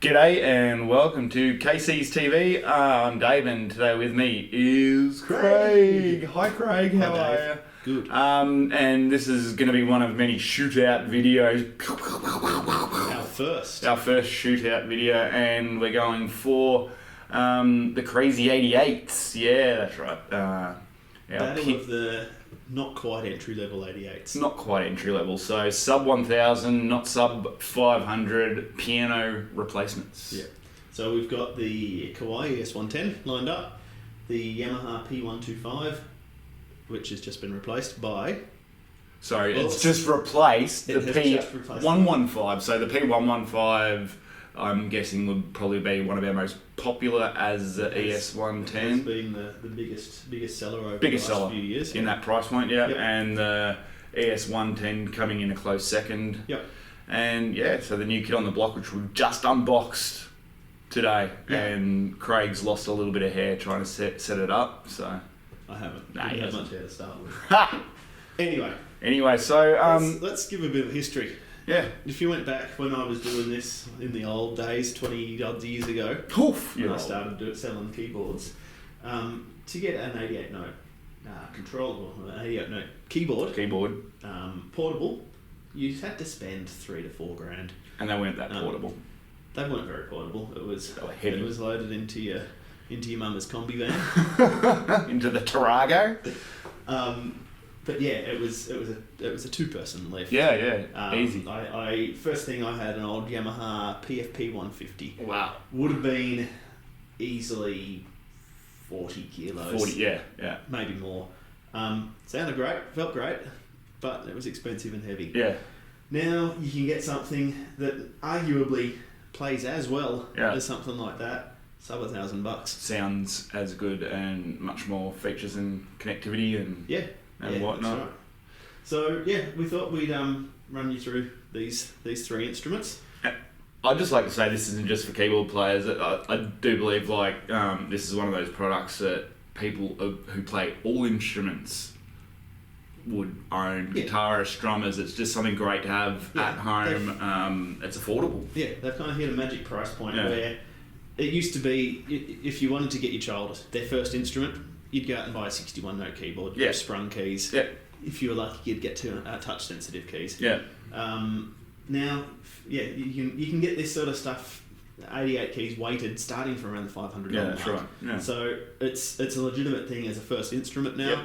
G'day and welcome to KC's TV. I'm Dave and today with me is Craig. Hi Craig, how are you? Good. And this is going to be one of many shootout videos. Our first shootout video, and we're going for the Crazy 88s. Yeah, that's right. Battle of the not quite entry level 88s. Not quite entry level, so sub 1000, not sub 500 piano replacements. Yeah. So we've got the Kawai ES110 lined up, the Yamaha P125, which has just been replaced by... It's just replaced the P115. So the P115, I'm guessing, would probably be one of our most popular as the ES110. It has been the biggest seller over the last few years. In that price point, yeah. Yep. And the ES110 coming in a close second. Yep. And yeah, so the new kit on the block, which we've just unboxed today. Yep. And Craig's lost a little bit of hair trying to set it up, so... I haven't. Nah, Didn't have much hair to start with. Ha! Anyway, so... let's give a bit of history. Yeah. If you went back when I was doing this in the old days, 20 odd years ago, when I started selling keyboards, to get an 88 note control, or an 88 note keyboard, portable, you had to spend $3 to $4 grand. And they weren't that portable. They weren't very portable. It was heavy. It was loaded into your mama's combi van, into the Tarago. But yeah, it was a two-person lift. Yeah, easy. First thing I had an old Yamaha P115. Wow. Would have been easily 40 kilos. 40, yeah. Maybe more. Sounded great, felt great, but it was expensive and heavy. Yeah. Now you can get something that arguably plays as well Yeah. as something like that. Sub $1,000. Sounds as good and much more features and connectivity and whatnot. That's right. So yeah, we thought we'd run you through these three instruments. I'd just like to say this isn't just for keyboard players. I do believe this is one of those products that people who play all instruments would own. Yeah. Guitarists, drummers, it's just something great to have at home. It's affordable. Yeah, they've kind of hit a magic price point where it used to be, if you wanted to get your child their first instrument, you'd go out and buy a 61 note keyboard, sprung keys. Yeah. If you were lucky, you'd get two touch sensitive keys. Yeah. Now, you can get this sort of stuff, 88 keys weighted, starting from around the $500 Yeah, mark. that's right. Yeah. So it's a legitimate thing as a first instrument now. Yep.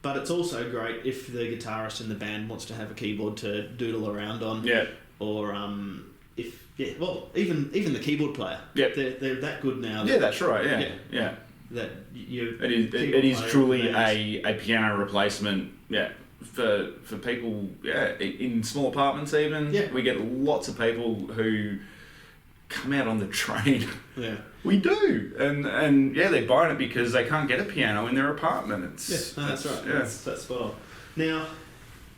But it's also great if the guitarist in the band wants to have a keyboard to doodle around on. Yeah. Or even the keyboard player. Yep. They're that good now. Yeah, that's right. Yeah. That It is truly a piano replacement. Yeah. For people, in small apartments even. Yeah. We get lots of people who come out on the train. Yeah. We do, and they're buying it because they can't get a piano in their apartment. That's right. Yeah. That's spot on. Now,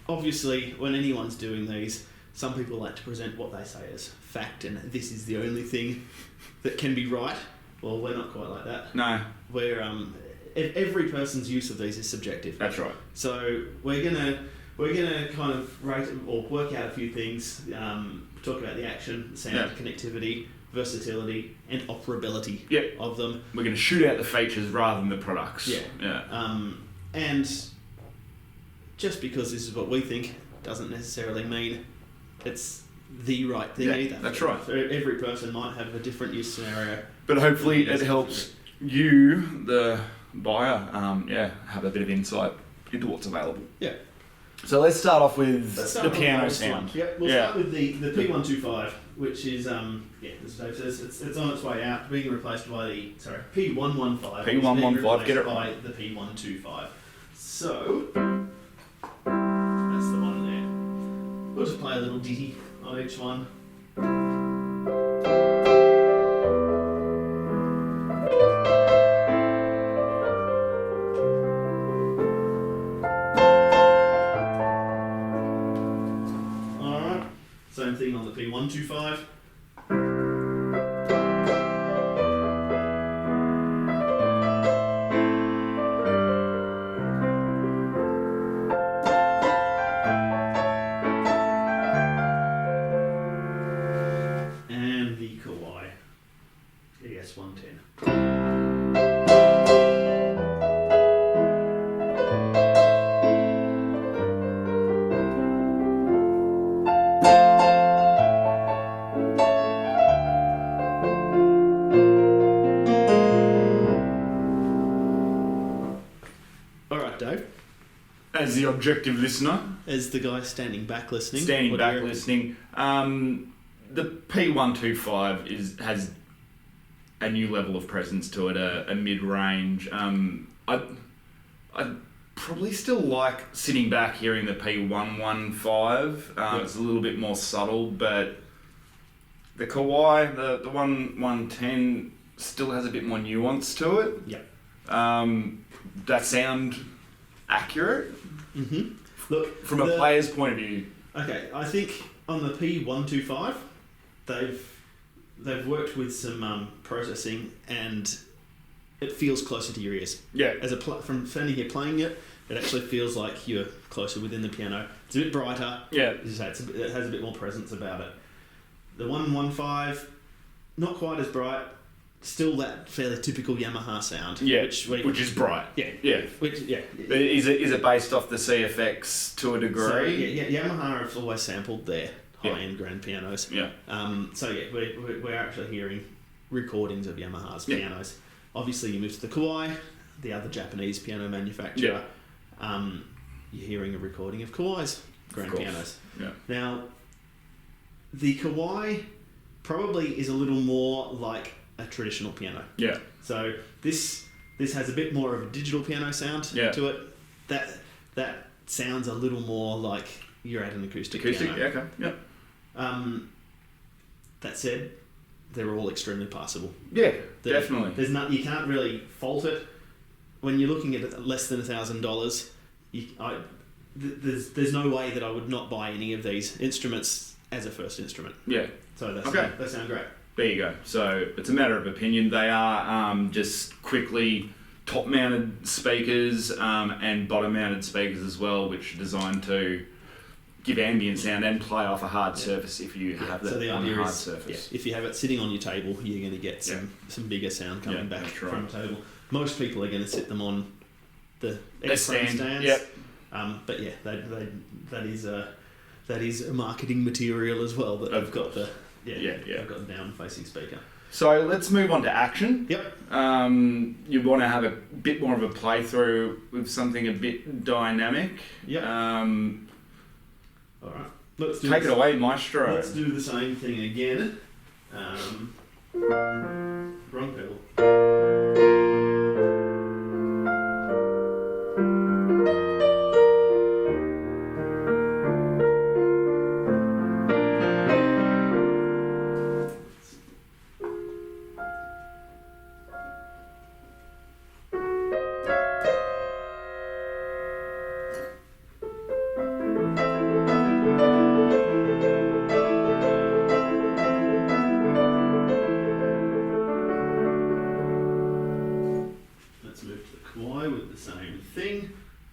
obviously, when anyone's doing these, some people like to present what they say as fact, and this is the only thing that can be right. Well, we're not quite like that. No. We're every person's use of these is subjective. That's right. So we're gonna kind of rate or work out a few things. Talk about the action, sound, connectivity, versatility, and operability of them. We're going to shoot out the features rather than the products. Yeah. And just because this is what we think doesn't necessarily mean it's the right thing either. That's right. So every person might have a different use scenario. But hopefully it helps you, the buyer, have a bit of insight into what's available. Yeah. So let's start off with the piano sound. We'll start with the P125, which is, as Dave says, it's on its way out, being replaced by the P115. P115, get it by the P125. So, that's the one there. We'll just play a little ditty on each one. Same thing on the P125. And the Kawai. as the objective listener, as the guy standing back listening, the P125 has a new level of presence to it, a mid-range. I'd probably still like sitting back hearing the P115. It's a little bit more subtle, but the Kawai, the 110 still has a bit more nuance to it. Yeah. That sound accurate? Mm-hmm. Look, from a player's point of view. Okay, I think on the P125, they've worked with some processing, and it feels closer to your ears. Yeah. From standing here playing it, it actually feels like you're closer within the piano. It's a bit brighter. Yeah. As you say, it has a bit more presence about it. The 115, not quite as bright. Still that fairly typical Yamaha sound. Yeah, which is bright. Yeah. Yeah. Is it based off the CFX to a degree? So, Yamaha have always sampled their high-end grand pianos. Yeah. We're actually hearing recordings of Yamaha's pianos. Obviously, you move to the Kawai, the other Japanese piano manufacturer. Yeah. You're hearing a recording of Kawai's grand pianos. Yeah. Now, the Kawai probably is a little more like a traditional piano. Yeah. So this has a bit more of a digital piano sound to it. That sounds a little more like you're at an acoustic piano. Yeah, okay. Yep. That said, they're all extremely passable. Yeah, definitely. You can't really fault it. When you're looking at less than $1,000, there's no way that I would not buy any of these instruments as a first instrument. Yeah. So they sound great. There you go. So it's a matter of opinion. They are just quickly top-mounted speakers and bottom-mounted speakers as well, which are designed to give ambient sound and play off a hard surface if you have that on a hard surface. If you have it sitting on your table, you're going to get some bigger sound coming back from the table. Most people are going to sit them on the X-frame stands. Yep. But yeah, that is a marketing material as well. That I've got the I've got the down-facing speaker. So let's move on to action. Yep. You want to have a bit more of a playthrough with something a bit dynamic. Yep. All right. Let's take it away, Maestro. Let's do the same thing again. Wrong pedal.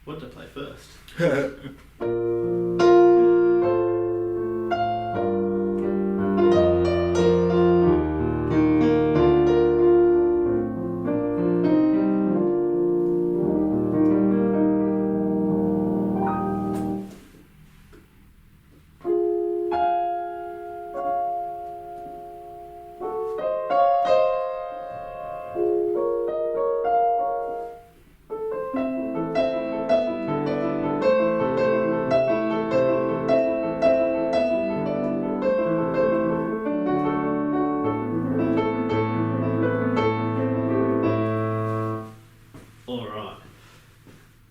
What to play first?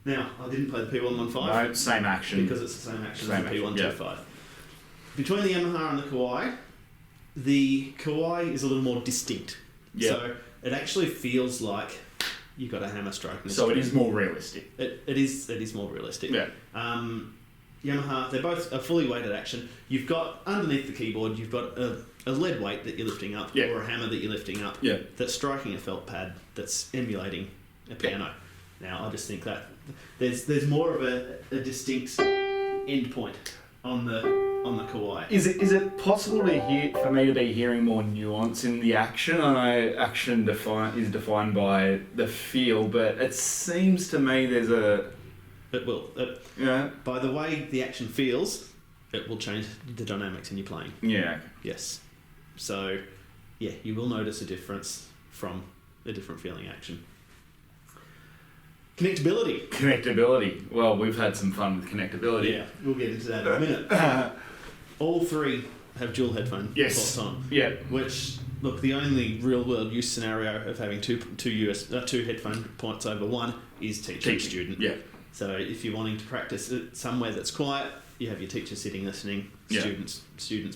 Now, I didn't play the P115. No, same action. Because it's the same action as the P125. Yep. Between the Yamaha and the Kawai is a little more distinct. Yep. So it actually feels like you've got a hammer stroke. So it is more realistic. It is more realistic. Yeah. Yamaha, they're both a fully weighted action. You've got, underneath the keyboard, you've got a lead weight that you're lifting up, or a hammer that you're lifting up, that's striking a felt pad that's emulating a piano. Now, I just think that there's more of a distinct end point on the Kawai. Is it possible for me to be hearing more nuance in the action? I know action is defined by the feel, but it seems to me there's a... It will. By the way the action feels, it will change the dynamics in your playing. Yeah. Yes. So, you will notice a difference from a different feeling action. Connectability. Well, we've had some fun with connectability. Yeah, we'll get into that in a minute. All three have dual headphone ports on. Yeah. Which, look, the only real-world use scenario of having two headphone ports over one is teacher and student. Yeah. So if you're wanting to practice it somewhere that's quiet, you have your teacher sitting listening, students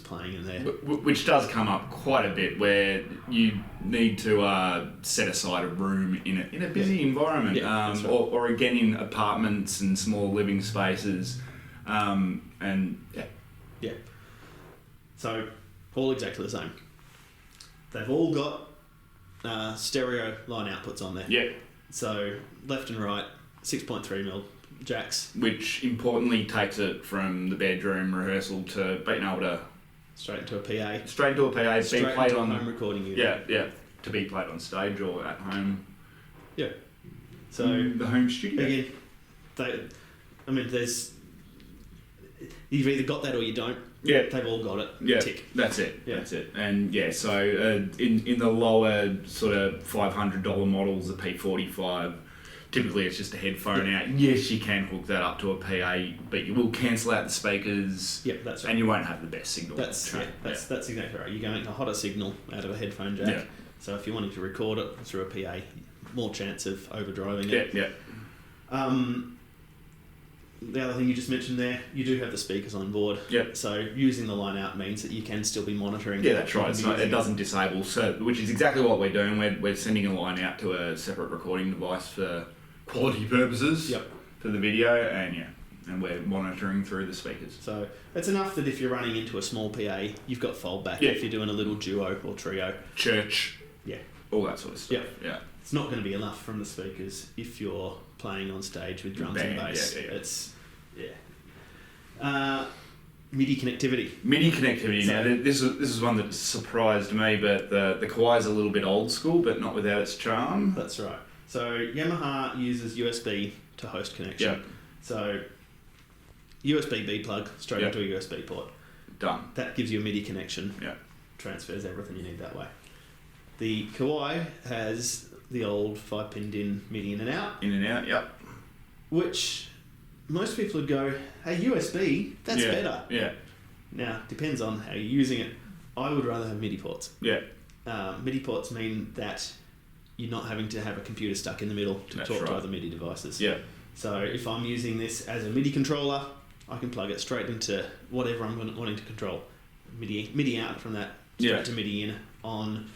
playing in there. Which does come up quite a bit, where you need to set aside a room in a busy environment, right. or again in apartments and small living spaces, and yeah. Yeah. So all exactly the same. They've all got stereo line outputs on there. Yeah. So left and right, 6.3mm jacks. Which importantly takes it from the bedroom rehearsal to being able to... Straight into a PA. Straight into a PA, straight be played into on... a home recording unit. Yeah. To be played on stage or at home. Yeah. So... the home studio. Again, there's... You've either got that or you don't. Yeah. They've all got it. Yeah. Tick. That's it. Yeah. That's it. And yeah, so in the lower sort of $500 models, the P145, typically it's just a headphone out. Yes, you can hook that up to a PA, but you will cancel out the speakers. Yep, that's right. And you won't have the best signal. That's exactly right. You're going a hotter signal out of a headphone jack. Yeah. So if you're wanting to record it through a PA, more chance of overdriving it. Yeah. The other thing you just mentioned there, you do have the speakers on board. Yep. So using the line out means that you can still be monitoring. Yeah, that's right. It doesn't disable, which is exactly what we're doing. We're sending a line out to a separate recording device for quality purposes. Yep. For the video, and we're monitoring through the speakers. So it's enough that if you're running into a small PA, you've got foldback. Yeah. If you're doing a little duo or trio. Church. Yeah. All that sort of stuff. Yeah. It's not going to be enough from the speakers if you're playing on stage with drums and bass. Yeah. It's MIDI connectivity. MIDI connectivity. So, now, this is one that surprised me, but the Kawai's a little bit old school, but not without its charm. That's right. So Yamaha uses USB to host connection. Yep. So USB B plug straight into a USB port. Done. That gives you a MIDI connection. Yeah. Transfers everything you need that way. The Kawai has the old 5-pin DIN MIDI in and out. In and out. Yep. Which most people would go, hey, USB, that's better. Yeah. Now, depends on how you're using it. I would rather have MIDI ports. Yeah. MIDI ports mean that you're not having to have a computer stuck in the middle to talk to other MIDI devices. Yeah. So if I'm using this as a MIDI controller, I can plug it straight into whatever I'm wanting to control. MIDI out from that, straight to MIDI in on,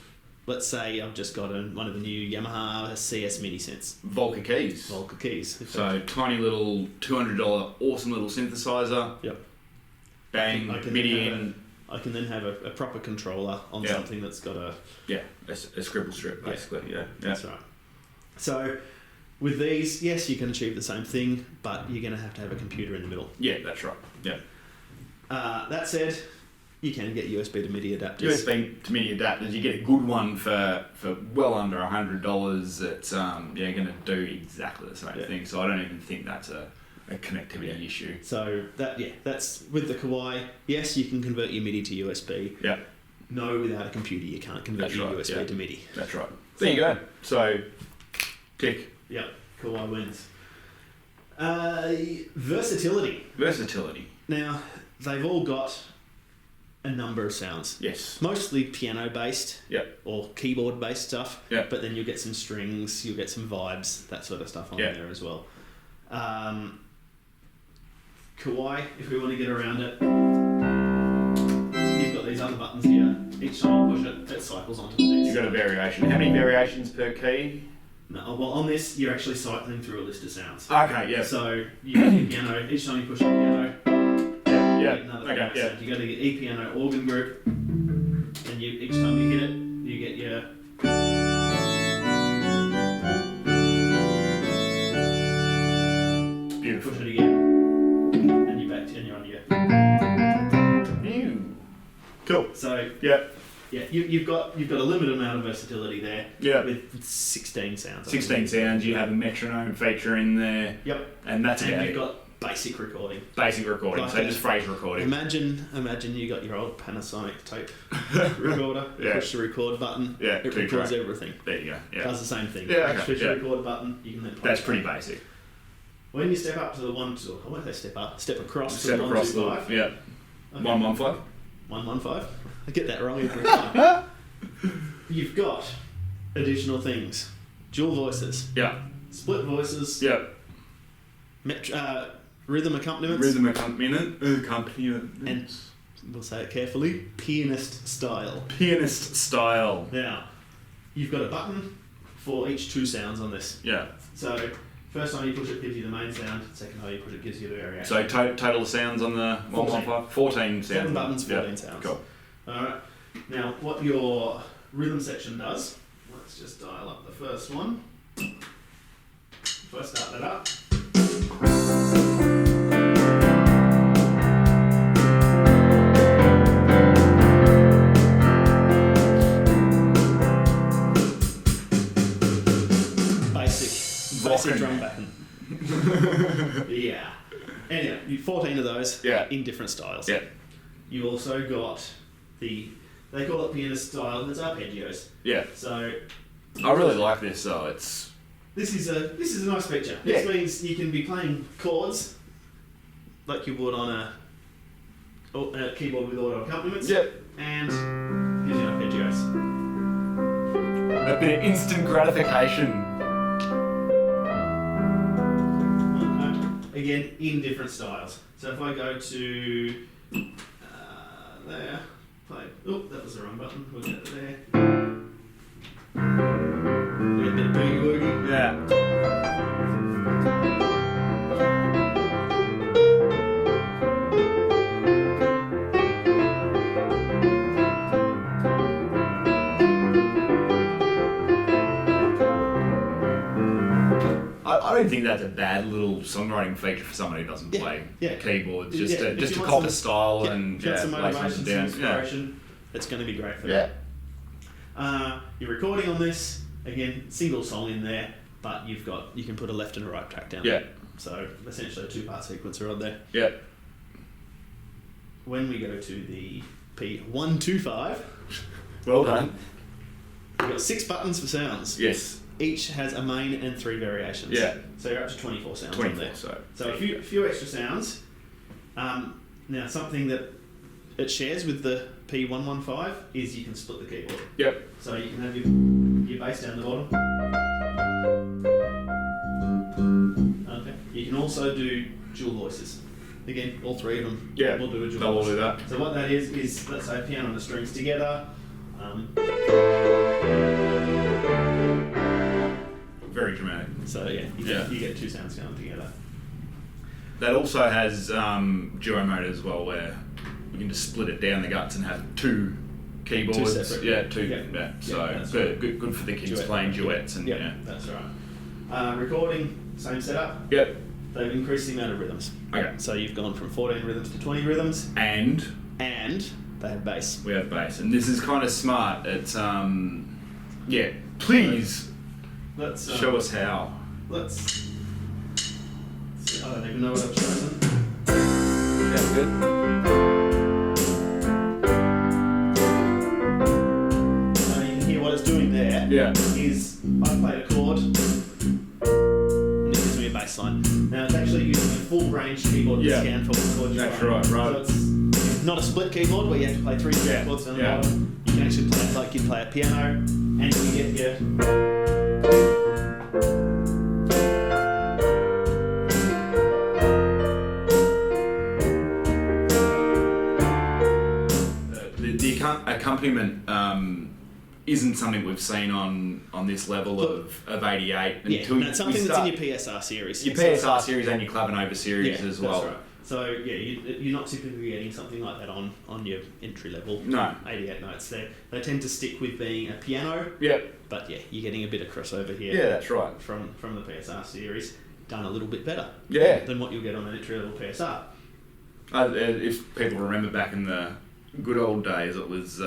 let's say I've just got one of the new Yamaha CS MIDI synths. Volca keys. So tiny little $200 awesome little synthesizer. Yep. Bang, MIDI in. I can then have a proper controller on something that's got a scribble strip basically. Yeah. That's right. So with these, yes, you can achieve the same thing, but you're going to have a computer in the middle. Yeah, that's right. Yeah. That said, you can get USB to MIDI adapters. USB to MIDI adapters, you get a good one for well under $100. That's going to do exactly the same thing. So I don't even think that's a connectivity issue. So that's with the Kawai. Yes, you can convert your MIDI to USB. Yeah. No, without a computer, you can't convert your USB to MIDI. That's right. There you go. So, tick. Yep, Kawai wins. Versatility. Now, they've all got a number of sounds. Yes. Mostly piano-based. Yep. Or keyboard-based stuff. Yep. But then you'll get some strings, you'll get some vibes, that sort of stuff on there as well. Kawai, if we want to get around it, you've got these other buttons here. Each time you push it cycles onto the next. You've got a variation. How many variations per key? No, well, on this, you're actually cycling through a list of sounds. Okay, yeah. So you get your piano, each time you push the piano, you get another sound. You go to your E piano organ group, and each time you hit it, you get your. Beautiful. Push it again, and you're back to, and you're on your. Cool. So you've got a limited amount of versatility there. Yeah. With 16 sounds. 16 sounds. You have a metronome feature in there. Yep. And that's and about you've it. got basic recording. Basic recording, Like so just phrase recording. Imagine you got your old Panasonic tape recorder, Yeah. push the record button, Yeah, it records track. everything. There you go. Yeah. Does the same thing. Yeah, okay, Push the yeah. record button, you can then play That's it. pretty basic. When you step up to the I won't say step up, step across Step to the across the 125. yeah. Okay. 115. 115. I get that wrong every time. You've got additional things. Dual voices. Yeah. Split voices. Yeah. Rhythm accompaniments. Rhythm accompaniment. And we'll say it carefully, pianist style. Pianist style. Now, you've got a button for each two sounds on this. Yeah. So, first time you push it gives you the main sound, second time you push it gives you the variation. So total sounds on the 115? 14 sounds. 7 buttons, 14 yeah. sounds. Cool. Alright, now what your rhythm section does, let's just dial up the first one. If I start that up. Basic drum button. Yeah. Anyway, you 14 of those in different styles. Yeah. You also got they call it pianist style, it's arpeggios. Yeah. So I really like this though. This is a nice feature. Yeah. This means you can be playing chords like you would on a keyboard with auto accompaniments. Yep. And here's your arpeggios. A bit of instant gratification. Again, in different styles. So if I go to there, play. Oh, that was the wrong button. We'll get it there. We get a bit of boogie woogie. Yeah. I don't think that's a bad little songwriting feature for someone who doesn't play keyboards. Just to cop a style and get some lay motivation, something some down. inspiration. It's going to be great for Yeah. that. You're recording on this again, single song in there, but you can put a left and a right track down. Yeah. So essentially a 2-part sequencer on there. Yeah. When we go to the P125, Well done. we've got 6 buttons for sounds. Yes. Each has a main and 3 variations. Yeah. So you're up to 24 sounds 24, on there. so a few extra sounds. Now something that it shares with the P115 is you can split the keyboard. Yep. So you can have your bass down the bottom. Okay. You can also do dual voices. Again, all 3 of them will do a dual they'll all voice. do that. So what that is let's say piano and the strings together. Very dramatic. So you get 2 sounds going together. That also has duo mode as well, where you can just split it down the guts and have 2 keyboards. 2 separate. 2. Yeah. So good for the kids playing duets and That's right. Recording, same setup. Yep. They've increased the amount of rhythms. Okay. So you've gone from 14 rhythms to 20 rhythms. And they have bass. we have bass, and this is kind of smart. It's please Let's show us how. Let's see. I don't even know what I've chosen. Yeah, good. You can hear what it's doing there. Yeah. Is I've played a chord, and it gives me a bass line. Now it's actually using a full range keyboard scan for the chord you're That's playing. right. So it's not a split keyboard where you have to play 3 chords down the bottom. You can actually play it like you'd play a piano, and you get your accompaniment isn't something we've seen on this level of 88 until it's something that's in your PSR series. Your PSR series and your Clavinova series as well. That's right. So you're not typically getting something like that on your entry level. No. 88 notes. They tend to stick with being a piano. Yep. But you're getting a bit of crossover here. Yeah, that's right. From the PSR series, done a little bit better. Yeah. Than what you'll get on an entry level PSR. If people remember back in the good old days, it was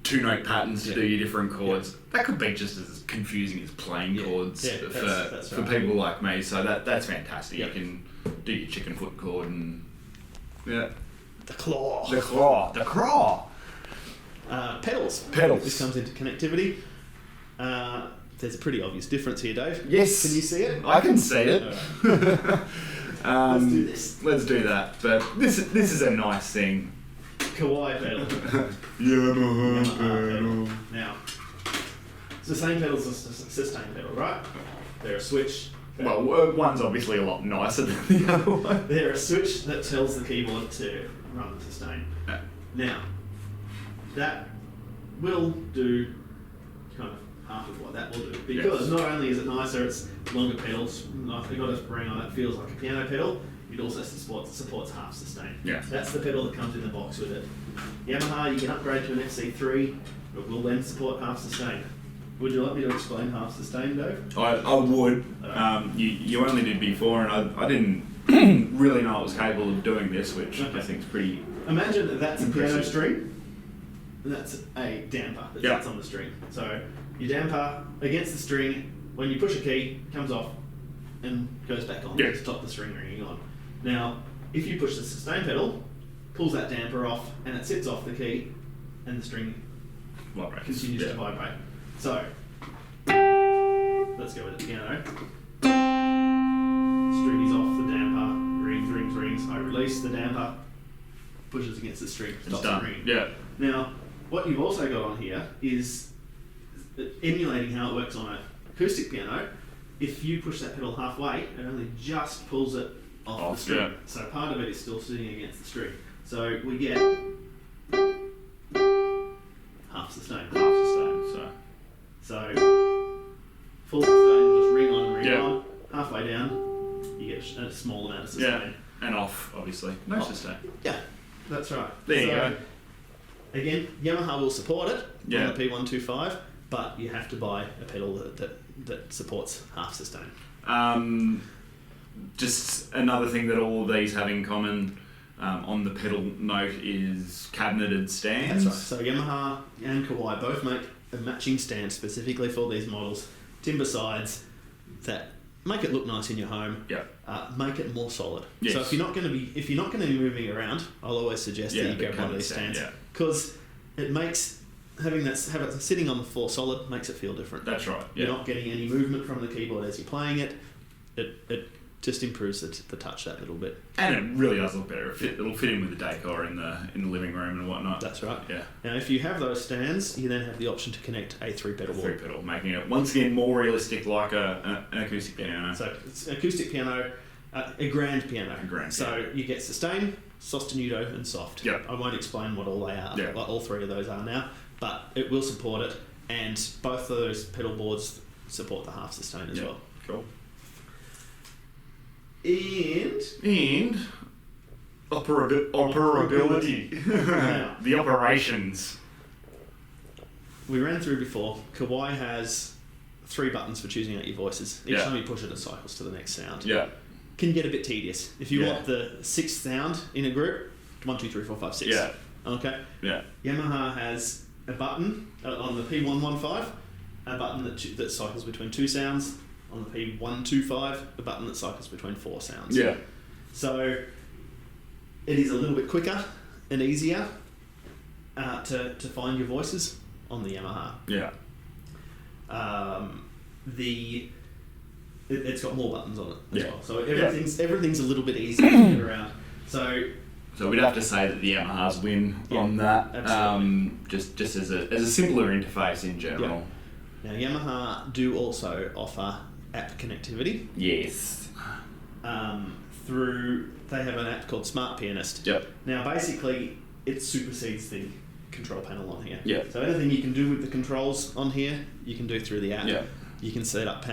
2-note patterns to do your different chords. That could be just as confusing as playing chords for people like me. So that's fantastic. You can do your chicken foot chord and the claw. Pedals. This comes into connectivity. There's a pretty obvious difference here, Dave. Yes. Can you see it? I can see it. Let's do this. Let's do that. But this is a nice thing. Kawai pedal. Yamaha pedal. Now, it's the same pedal as a sustain pedal, right? They're a switch. Well, one's obviously a lot nicer than the other one. They're a switch that tells the keyboard to run the sustain. Now, that will do kind of half of what that will do. Because not only is it nicer, it's longer pedals. I forgot to bring on that feels like a piano pedal. It also supports half sustain. Yeah. That's the pedal that comes in the box with it. Yamaha, you can upgrade to an FC3, but will then support half sustain. Would you like me to explain half sustain, Dave? I would. You only did before, and I didn't really know I was capable of doing this, which I think is pretty. Imagine that that's impressive. A piano string, and that's a damper that sits on the string. So your damper against the string, when you push a key, comes off and goes back on to stop the string ringing on. Now, if you push the sustain pedal, pulls that damper off, and it sits off the key, and the string continues to vibrate. So, let's go with the piano. String is off, the damper, rings. I release the damper, pushes against the string, stops the ringing. Yeah. Now, what you've also got on here is emulating how it works on an acoustic piano. If you push that pedal halfway, it only just pulls it off the string. Yeah. So part of it is still sitting against the string. So we get half sustain. So full sustain, just ring on, ring on. Halfway down, you get a small amount of sustain. Yeah, and off, obviously. No sustain. Yeah, that's right. There you go. Again, Yamaha will support it on the P125, but you have to buy a pedal that supports half sustain. Just another thing that all of these have in common on the pedal note is cabineted stands. That's right. So Yamaha and Kawai both make a matching stand specifically for these models. Timber sides that make it look nice in your home. Yeah. Make it more solid. Yes. So if you're not going to be moving around, I'll always suggest that you grab one of these stands because it makes have it sitting on the floor solid makes it feel different. That's right. You're not getting any movement from the keyboard as you're playing it. It just improves the touch that little bit. And it really does look better. It'll fit in with the decor in the living room and whatnot. That's right. Yeah. Now, if you have those stands, you then have the option to connect a 3-pedal board. 3-pedal, making it once again more realistic, like an acoustic piano. So it's an acoustic piano, a grand piano. So you get sustain, sostenuto, and soft. Yeah. I won't explain what all they are. Yeah. What all 3 of those are now, but it will support it, and both of those pedal boards support the half sustain as well. Cool. And operability. Now, the operations. We ran through before. Kawai has 3 buttons for choosing out your voices. Each time you push it cycles to the next sound. Yeah. Can get a bit tedious. If you want the 6th sound in a group, 1, 2, 3, 4, 5, 6. Yeah. Okay. Yeah. Yamaha has a button on the P115, a button that cycles between 2 sounds. On the P125, a button that cycles between 4 sounds. Yeah. So it is a little bit quicker and easier to find your voices on the Yamaha. Yeah. It's got more buttons on it as well. So everything's a little bit easier to get around. So we'd have to say that the Yamahas win on that. Absolutely. Just as a simpler interface in general. Yeah. Now Yamaha do also offer app connectivity. Yes. They have an app called Smart Pianist. Yep. Now basically it supersedes the control panel on here. Yeah. So anything you can do with the controls on here, you can do through the app. Yeah. You can set up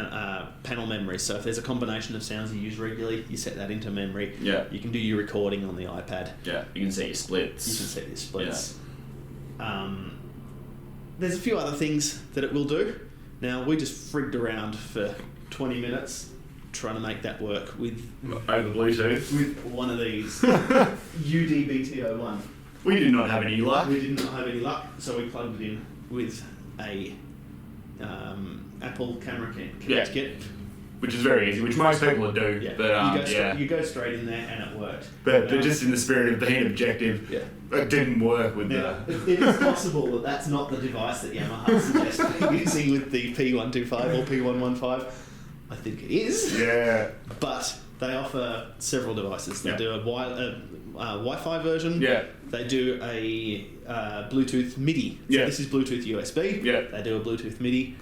panel memory. So if there's a combination of sounds you use regularly, you set that into memory. Yeah. You can do your recording on the iPad. Yeah. You can set your splits. You can set your splits. Yeah. There's a few other things that it will do. Now we just frigged around for 20 minutes trying to make that work with over Bluetooth with one of these UDBT01. We did not have any luck. We did not have any luck, so we plugged it in with a Apple camera kit. Which is very easy, which most people do. Yeah. But you go straight in there and it worked. But just in the spirit of being objective, it didn't work with the... It is possible that that's not the device that Yamaha suggested using with the P125 or P115. I think it is. Yeah. But they offer several devices. They do a Wi-Fi version. Yeah. They do a Bluetooth MIDI. So this is Bluetooth USB. Yeah. They do a Bluetooth MIDI.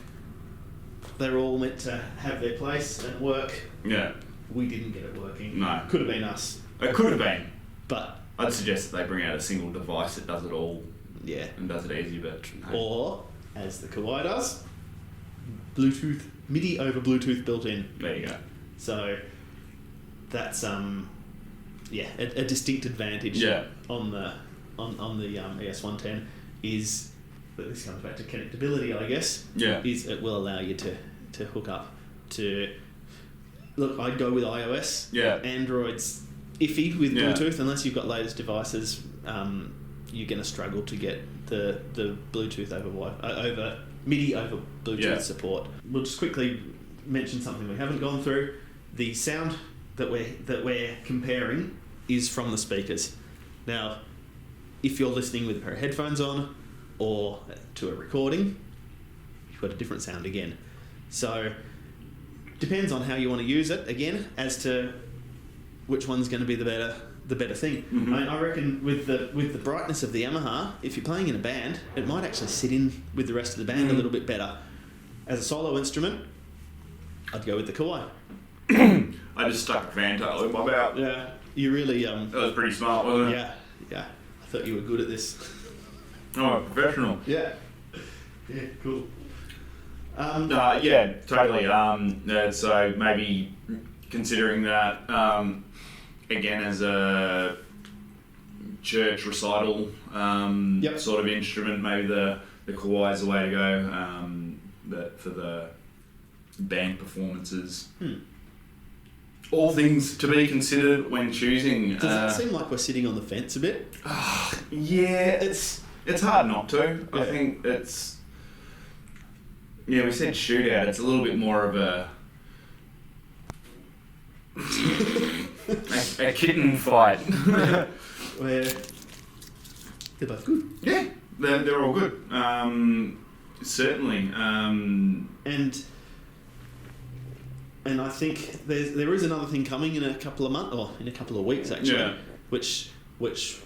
They're all meant to have their place and work. Yeah. We didn't get it working. No. Could have been us. It could have been. But I'd suggest that they bring out a single device that does it all. Yeah. And does it easy, but... No. Or, as the Kawai does, Bluetooth MIDI over Bluetooth built in. There you go. So that's a distinct advantage on the ES110 is, but this comes back to connectability, I guess. Yeah. Is it will allow you to hook up to. Look, I'd go with iOS. Yeah. Android's iffy with Bluetooth unless you've got latest devices. You're going to struggle to get the Bluetooth over MIDI over Bluetooth support. We'll just quickly mention something we haven't gone through. The sound that we're comparing is from the speakers. Now, if you're listening with a pair of headphones on or to a recording, you've got a different sound again. So, depends on how you want to use it again as to which one's going to be the better thing. Mm-hmm. I mean, I reckon with the brightness of the Yamaha, if you're playing in a band, it might actually sit in with the rest of the band a little bit better. As a solo instrument, I'd go with the Kawai. I just stuck a fantail in my mouth. Yeah, you really that was pretty smart, wasn't it? Yeah. I thought you were good at this. Oh, professional. Yeah, cool. Yeah, totally. So maybe considering that again as a church recital sort of instrument, maybe the Kawai is the way to go. But for the band performances, all things to be considered when choosing. Does it seem like we're sitting on the fence a bit? Yeah, it's hard not to. Yeah. I think it's... Yeah, we said shootout. It's a little bit more of a kitten fight. Where they're both good. Yeah, they're all good. Certainly. And I think there is another thing coming in a couple of months, or in a couple of weeks actually, which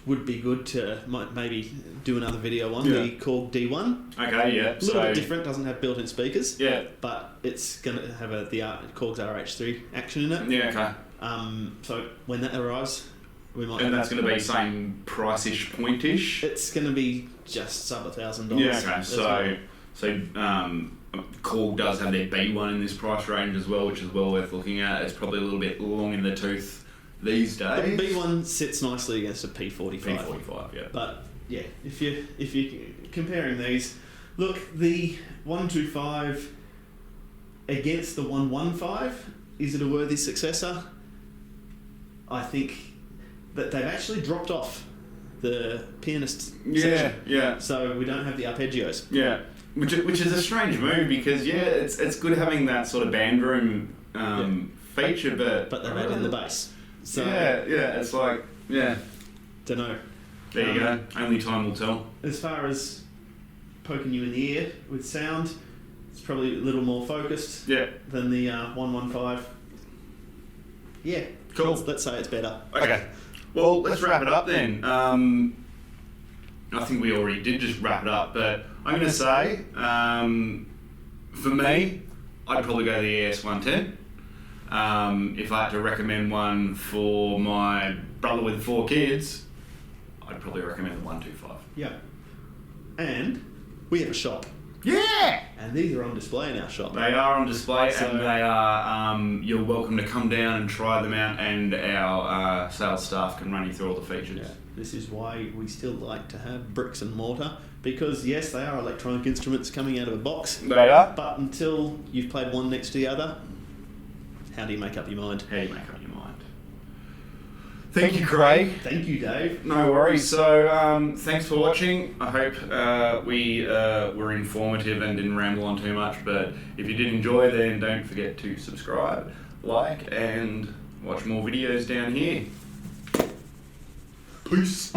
would be good to maybe do another video on. The Korg D1. Okay, yeah. A little bit different, doesn't have built-in speakers. Yeah. But it's going to have the Korg's RH3 action in it. Yeah, okay. So when that arrives, we might... And that's going to be same price-ish, point-ish? It's going to be just sub $1,000. Yeah, okay. So Korg does have their B1 in this price range as well, which is well worth looking at. It's probably a little bit long in the tooth these days. The B1 sits nicely against a P45. P45, yeah. But yeah, if you're comparing these, look, the 125 against the 115, is it a worthy successor? I think that they've actually dropped off the pianist section. Yeah. So we don't have the arpeggios. Yeah. Which is a strange move because it's good having that sort of band room feature, but they've added in the bass. So it's like don't know. There you go. Only time will tell. As far as poking you in the ear with sound, it's probably a little more focused than the 115. Yeah, cool. Let's say it's better. Okay. Well, let's wrap it up then. I think we already did just wrap it up, but I'm going to say, for me, I'd probably go the ES110. If I had to recommend one for my brother with 4 kids, I'd probably recommend the 125. Yeah. And we have a shop. Yeah! And these are on display in our shop. They are on display, and they are, you're welcome to come down and try them out, and our sales staff can run you through all the features. Yeah. This is why we still like to have bricks and mortar, because yes, they are electronic instruments coming out of a box. They are. But until you've played one next to the other, how do you make up your mind? How do you make up your mind? Thank you, Craig. Thank you, Dave. No worries. So, thanks for watching. I hope we were informative and didn't ramble on too much. But if you did enjoy, then don't forget to subscribe, like, and watch more videos down here. Peace.